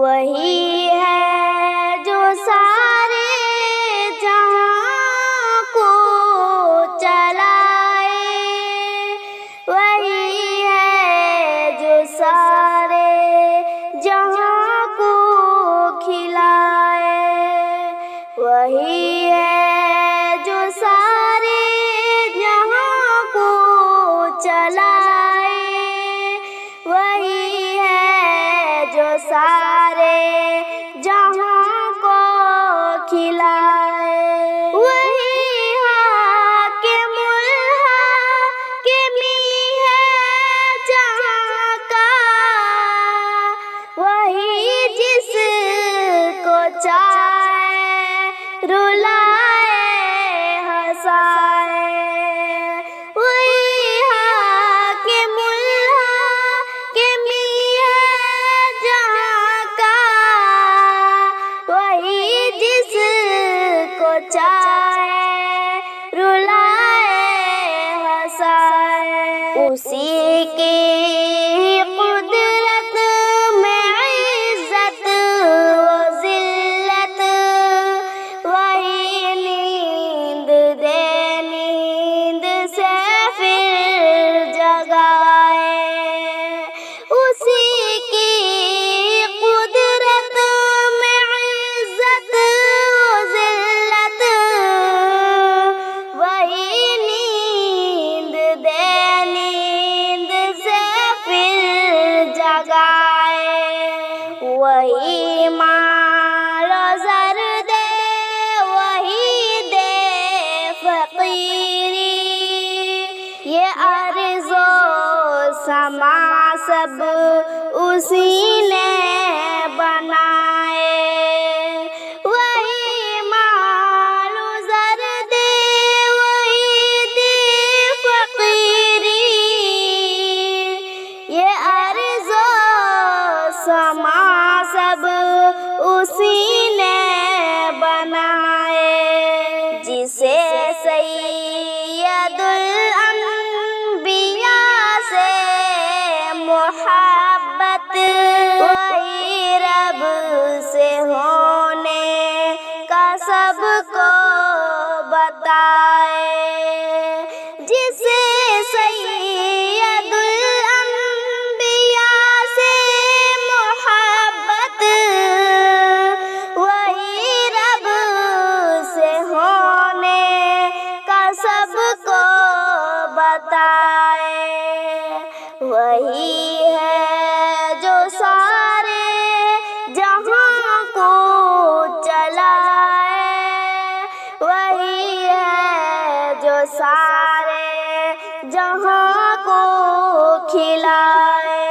وہی ہے جو سارے جہاں کو چلائے، وہی ہے جو سارے جہاں کو کھلائے، وہی ہے جو سارے جہاں کو چلائے، وہی ہے جو سارے جہاں کو کھلائے، وہی حاکم الحاکمی ہے جہاں کا، وہی جس کو چاہے رلائے ہنسائے، وہی حاکم الحاکمی ہے جہاں کا، وہی جس کو چاہے رلائے ہنسائے، اسی کی قدرت میں عزت و ذلت، وہی نیند دے نیند سے پھر جگائے، اسی کی قدرت میں عزت و ذلت، وہی نیند دے نیند سے پھر جگائے، وہی مال و زر دے، وہی دے فقیری، یہ ارض و سما سب اسی نے بنائے، وہی مال و زر دے، وہی دے فقیری، یہ ارض و سما سب اسی نے بنائے، جسے سید الانبیاء سے محبت، وہی رب سے ہونے کا سب کو بتائے، جسے سید الانبیاء سے محبت، وہی رب سے ہونے کا سب کو بتائے، وہی ہے جو سارے جہاں کو چلائے، وہی ہے جو سارے جہاں کو کھلائے،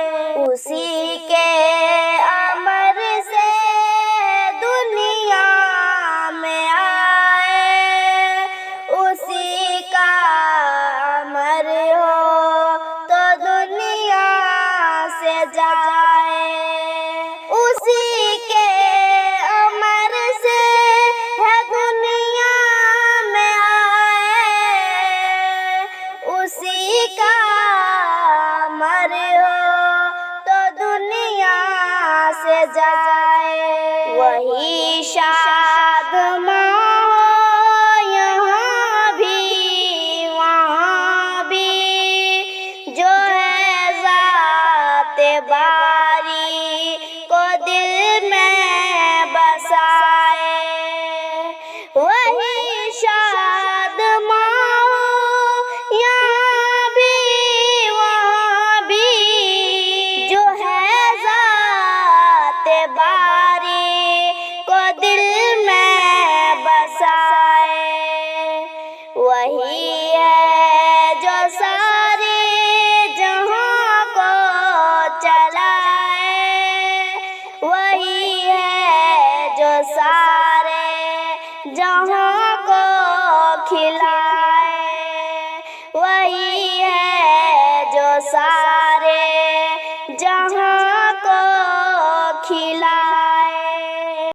اسی کے امر سے دنیا میں آئے، اسی کا امر ہو تو دنیا سے جائے، اسی کے امر سے ہے دنیا میں آئے، اسی کا امر ہو تو دنیا سے جائے، وہی شادماں ہو یہاں بھی وہاں بھی، جو ہے ذات باری کو دل میں بسائے، وہی شادماں ہو یہاں بھی وہاں بھی، جو ہے ذات باری کو دل میں بسائے، وہی ہے جو سارے جہاں کو چلائے، وہی ہے جو سارے جہاں کو کھلائے۔